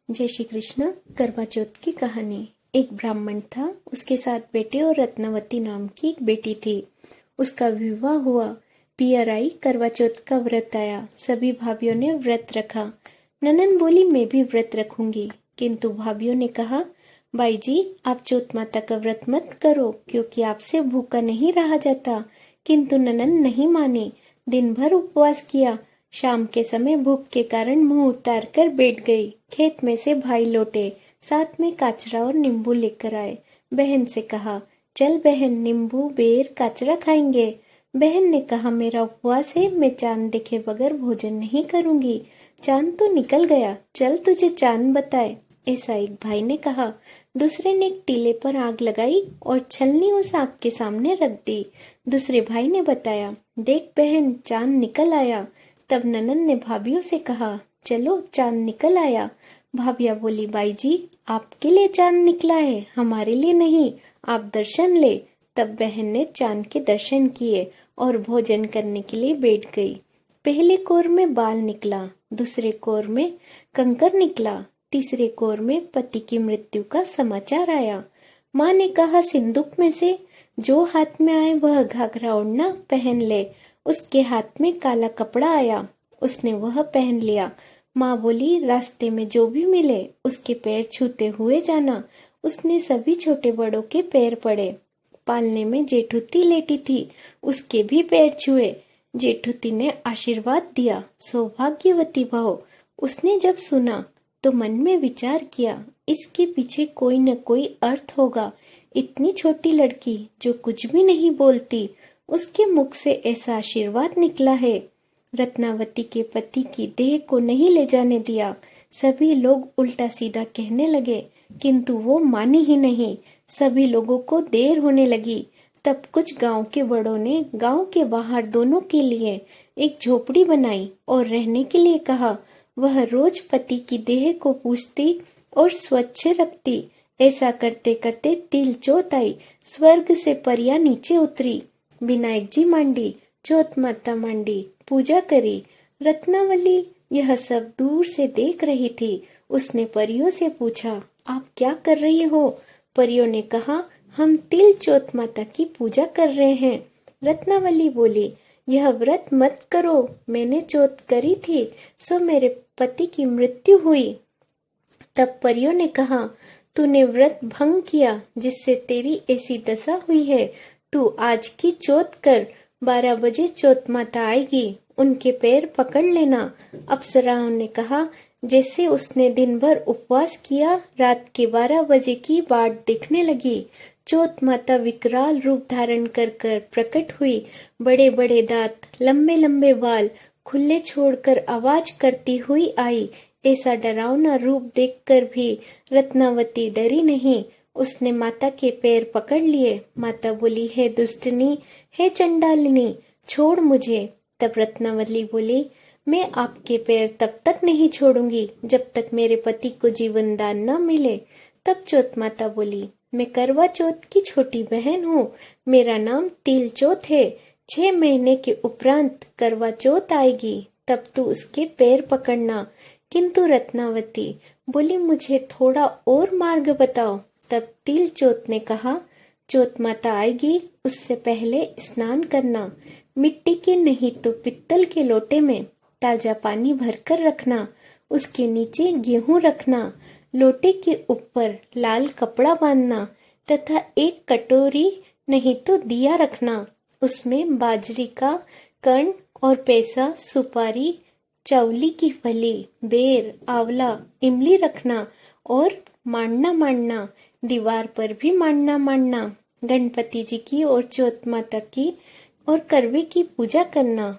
जय श्री कृष्ण। करवा चौथ की कहानी। एक ब्राह्मण था, उसके 7 बेटे और रत्नावती नाम की एक बेटी थी। उसका विवाह हुआ। पियर आई, करवा चौथ का व्रत आया। सभी भाभीियों ने व्रत रखा। ननंद बोली मैं भी व्रत रखूंगी, किंतु भाभीियों ने कहा भाई जी आप चौथ माता का व्रत मत करो क्योंकि आपसे भूखा नहीं रहा जाता। किंतु ननंद नहीं मानी, दिन भर उपवास किया। शाम के समय भूख के कारण मुंह उतार कर बैठ गई। खेत में से भाई लौटे, साथ में काचरा और नींबू लेकर आए। बहन से कहा चल बहन नींबू बेर काचरा खाएंगे। बहन ने कहा मेरा उपवास है, मैं चांद देखे बगैर भोजन नहीं करूंगी। चांद तो निकल गया, चल तुझे चांद बताए, ऐसा एक भाई ने कहा। दूसरे ने एक टीले पर आग लगाई और छलनी उस आग के सामने रख दी। दूसरे भाई ने बताया देख बहन चांद निकल आया। तब ननंद ने भाभीियों से कहा चलो चांद निकल आया। भाभिया बोली बाई जी आपके लिए चांद निकला है, हमारे लिए नहीं, आप दर्शन ले। तब बहन ने चांद के दर्शन किए और भोजन करने के लिए बैठ गई। पहले कोर में बाल निकला, दूसरे कोर में कंकर निकला, तीसरे कोर में पति की मृत्यु का समाचार आया। माँ ने कहा सिंदूक में से जो हाथ में आए वह घाघरा ओढ़ना पहन ले। उसके हाथ में काला कपड़ा आया, उसने वह पहन लिया। माँ बोली रास्ते में जो भी मिले उसके पैर छूते हुए जाना। उसने सभी छोटे बड़ों के पैर पड़े। पालने में जेठूती लेटी थी, उसके भी पैर छुए। जेठूती ने आशीर्वाद दिया सौभाग्यवती भव। उसने जब सुना तो मन में विचार किया इसके पीछे कोई न कोई अर्थ होगा। इतनी छोटी लड़की जो कुछ भी नहीं बोलती, उसके मुख से ऐसा आशीर्वाद निकला है। रत्नावती के पति की देह को नहीं ले जाने दिया। सभी लोग उल्टा सीधा कहने लगे, किंतु वो मानी ही नहीं। सभी लोगों को देर होने लगी। तब कुछ गांव के बड़ों ने गांव के बाहर दोनों के लिए एक झोपड़ी बनाई और रहने के लिए कहा। वह रोज पति की देह को पूछती और स्वच्छ रखती। ऐसा करते करते तिल चौथ आई। स्वर्ग से परियां नीचे उतरी। विनायक जी मांडी, चौथ माता मांडी, पूजा करी। रत्नावली यह सब दूर से देख रही थी। उसने परियों से पूछा आप क्या कर रही हो? परियों ने कहा हम तिल चौथ माता की पूजा कर रहे हैं। रत्नावली बोली यह व्रत मत करो, मैंने चौथ करी थी सो मेरे पति की मृत्यु हुई। तब परियों ने कहा तूने व्रत भंग किया जिससे तेरी ऐसी दशा हुई है। तू आज की चौथ कर, 12 बजे चौथ माता आएगी, उनके पैर पकड़ लेना। अप्सराओं ने कहा जैसे उसने दिन भर उपवास किया, रात के 12 बजे की बाट दिखने लगी। चौथ माता विकराल रूप धारण कर कर प्रकट हुई। बड़े बड़े दांत, लंबे लंबे बाल, खुले छोड़कर आवाज करती हुई आई। ऐसा डरावना रूप देखकर भी रत्नावती डरी नहीं। उसने माता के पैर पकड़ लिए। माता बोली है दुष्टनी, हे चंडालिनी, छोड़ मुझे। तब रत्नावली बोली मैं आपके पैर तब तक नहीं छोड़ूंगी जब तक मेरे पति को जीवन दान न मिले। तब चौथ माता बोली मैं करवा चौथ की छोटी बहन हूँ, मेरा नाम तिल चौथ है। 6 महीने के उपरांत करवा चौथ आएगी, तब तू उसके पैर पकड़ना। किंतु रत्नावती बोली मुझे थोड़ा और मार्ग बताओ। तब तिल चौथ ने कहा चौथ माता आएगी, उससे पहले स्नान करना। मिट्टी के नहीं तो पित्तल के लोटे में ताजा पानी भरकर रखना। उसके नीचे गेहूं रखना। लोटे के ऊपर लाल कपड़ा बांधना तथा एक कटोरी नहीं तो दिया रखना। उसमें बाजरी का कण और पैसा, सुपारी, चौली की फली, बेर, आंवला, इमली रखना और मांडना मांडना। दीवार पर भी मांडना मांडना। गणपति जी की और चौथ माता की और करवे की पूजा करना।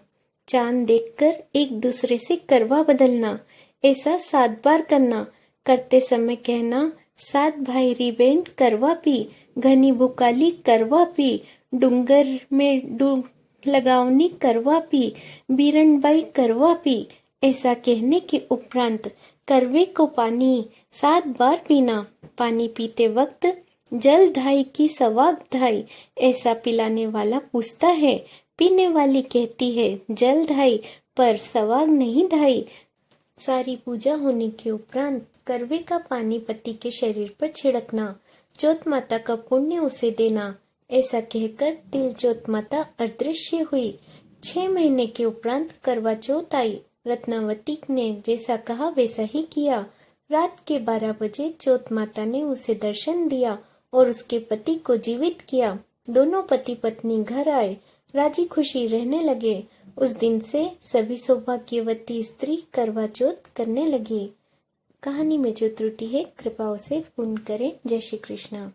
चांद देखकर एक दूसरे से करवा बदलना। ऐसा 7 बार करना। करते समय कहना 7 भाई रिबेन करवा पी, घनी बुकाली करवा पी, डूंगर में लगावनी करवा पी, बीरनबाई करवा पी। ऐसा कहने के उपरांत करवे को पानी 7 बार पीना। पानी पीते वक्त जल धाई की सवाग धाई, ऐसा पिलाने वाला पूछता है। पीने वाली कहती है जल धाई पर सवाग नहीं धाई। सारी पूजा होने के उपरांत करवे का पानी पति के शरीर पर छिड़कना, चौथ माता का पुण्य उसे देना। ऐसा कहकर तिल चौथ माता अदृश्य हुई। 6 महीने के उपरांत करवा चौथ आई। रत्नावती ने जैसा कहा वैसा ही किया। रात के 12 बजे चौथ माता ने उसे दर्शन दिया और उसके पति को जीवित किया। दोनों पति पत्नी घर आए, राजी खुशी रहने लगे। उस दिन से सभी सौभाग्यवती स्त्री करवा चौथ करने लगी। कहानी में जो त्रुटि है कृपा उसे पूर्ण करें। जय श्री कृष्ण।